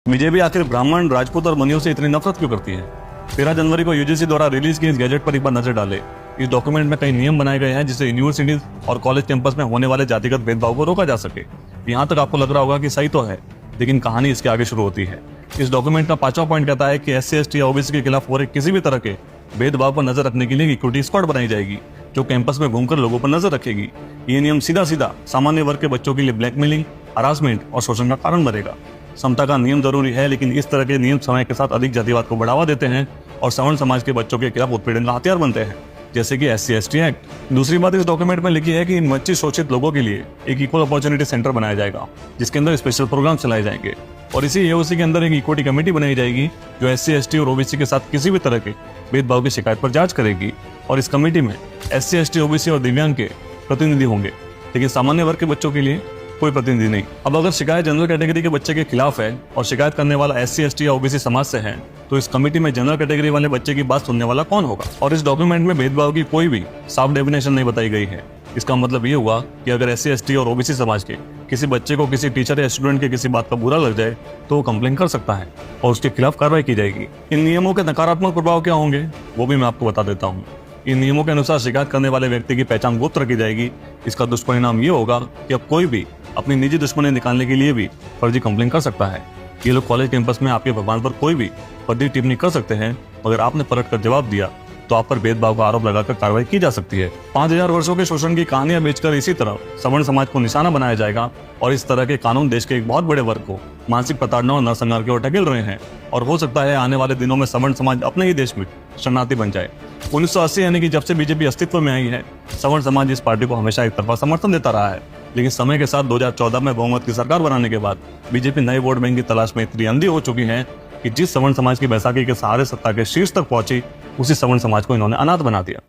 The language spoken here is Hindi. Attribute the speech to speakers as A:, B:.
A: बीजेपी आखिर ब्राह्मण, राजपूत और मनियों से इतनी नफरत क्यों करती है? 13 जनवरी को यूजीसी द्वारा रिलीज किए इस गैजेट पर एक बार नजर डाले। इस डॉक्यूमेंट में कई नियम बनाए गए हैं जिससे यूनिवर्सिटीज और कॉलेज कैंपस में होने वाले जातिगत भेदभाव को रोका जा सके। यहाँ तक आपको लग रहा होगा कि सही तो है, लेकिन कहानी इसके आगे शुरू होती है। इस डॉक्यूमेंट का 5वां पॉइंट कहता है कि SC, ST या OBC के खिलाफ हो रहे किसी भी तरह के भेदभाव पर नजर रखने के लिए इक्विटी स्क्वाड बनाई जाएगी, जो कैंपस में घूमकर लोगों पर नजर रखेगी। ये नियम सीधा सीधा सामान्य वर्ग के बच्चों के लिए ब्लैकमेलिंग, हरासमेंट और शोषण का कारण बनेगा। समता का नियम जरूरी है, लेकिन इस तरह के नियम समय के साथ अधिक जातिवाद को बढ़ावा देते हैं और सवर्ण समाज के बच्चों के खिलाफ उत्पीड़न का हथियार बनते हैं, जैसे कि SC, ST एक्ट। दूसरी बात इस डॉक्यूमेंट में लिखी है कि इन वंचित शोषित लोगों के लिए एक इक्वल अपॉर्चुनिटी सेंटर बनाया जाएगा, जिसके अंदर स्पेशल प्रोग्राम चलाए जाएंगे। और इसी AOC के अंदर एक इक्विटी कमेटी बनाई जाएगी जो SC, ST और OBC के साथ किसी भी तरह के भेदभाव की शिकायत पर जांच करेगी। और इस कमेटी में SC, ST, OBC और दिव्यांग के प्रतिनिधि होंगे, लेकिन सामान्य वर्ग के बच्चों के लिए कोई प्रतिनिधि नहीं। अब अगर शिकायत जनरल कैटेगरी के बच्चे के खिलाफ है और शिकायत करने वाला SC, ST या OBC समाज से है, तो इस कमेटी में जनरल कैटेगरी वाले बच्चे की बात सुनने वाला कौन होगा? और इस डॉक्यूमेंट में भेदभाव की कोई भी साफ डेफिनेशन नहीं बताई गई है। इसका मतलब ये हुआ कि अगर SC, ST और OBC समाज के किसी बच्चे को किसी टीचर या स्टूडेंट के किसी बात का बुरा लग जाए तो वो कंप्लेन कर सकता है और उसके खिलाफ कार्रवाई की जाएगी। इन नियमों के नकारात्मक प्रभाव क्या होंगे वो भी मैं आपको बता देता हूँ। इन नियमों के अनुसार शिकायत करने वाले व्यक्ति की पहचान गुप्त रखी जाएगी। इसका दुष्परिणाम ये होगा कि अब कोई भी अपनी निजी दुश्मनी निकालने के लिए भी फर्जी कंप्लेन कर सकता है। ये लोग कॉलेज कैंपस में आपके भगवान पर कोई भी फर्जी टिप्पणी कर सकते हैं। अगर आपने पलट कर जवाब दिया तो आप पर भेदभाव का आरोप लगाकर कार्रवाई की जा सकती है। 5000 वर्षों के शोषण की कहानियां बेचकर इसी तरह सवर्ण समाज को निशाना बनाया जाएगा और इस तरह के कानून देश के एक बहुत बड़े वर्ग को मानसिक प्रताड़ना और नरसंहार की ओर ढकेल रहे हैं। और हो सकता है आने वाले दिनों में सवर्ण समाज अपने ही देश में शरणार्थी बन जाए। 1980 यानी कि जब से बीजेपी अस्तित्व में आई है, सवर्ण समाज इस पार्टी को हमेशा एक तरफा समर्थन देता रहा है। लेकिन समय के साथ 2014 में बहुमत की सरकार बनाने के बाद बीजेपी नए वोट बैंक की तलाश में इतनी अंधी हो चुकी है कि जिस सवर्ण समाज की बैसाखी के सहारे सत्ता के शीर्ष तक पहुंची, उसी सवर्ण समाज को इन्होंने अनाथ बना दिया।